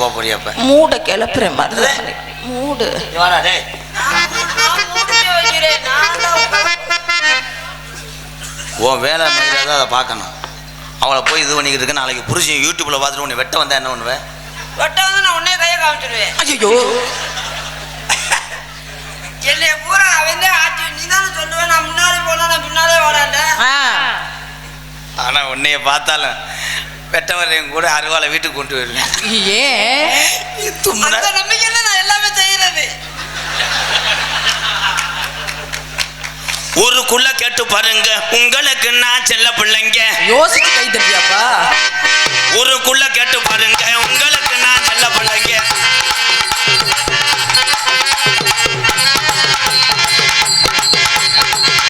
போக போறியாப்ப மூட கிளப்புறேன் மருதாணி மூடு உன் வேலை மயிலாதான் அதை பார்க்கணும். அவளை போய் இது பண்ணிக்கிட்டு இருக்க. நாளைக்கு புருஷன் யூடியூப்ல பார்த்துட்டு உன்னை வெட்ட வந்தா என்ன பண்ணுவேன்? வெட்ட வந்து நான் உன்னே கையை காமிச்சிடுவேன். ஐயோ என்னைய பூரா அவன் ஆச்சு. நீ தானே சொல்லுவேன் நான் முன்னாடி போனா நான் பின்னாலே வராண்டேன். ஆனா உன்னைய பார்த்தாலும் வெட்ட வர்றவங்க கூட அருவாலை வீட்டுக்கு கொண்டு வருவேன். ஏன் அந்த நம்பிக்கையில நான் எல்லாமே செய்யறது. ஊருக்குள்ள கேட்டு பாருங்க உங்களுக்கு நான் செல்ல பிள்ளைங்க. யோசிச்சு கை தட்டியாப்பா. ஊருக்குள்ள கேட்டு பாருங்க உங்களுக்கு நான் செல்ல பிள்ளைங்க.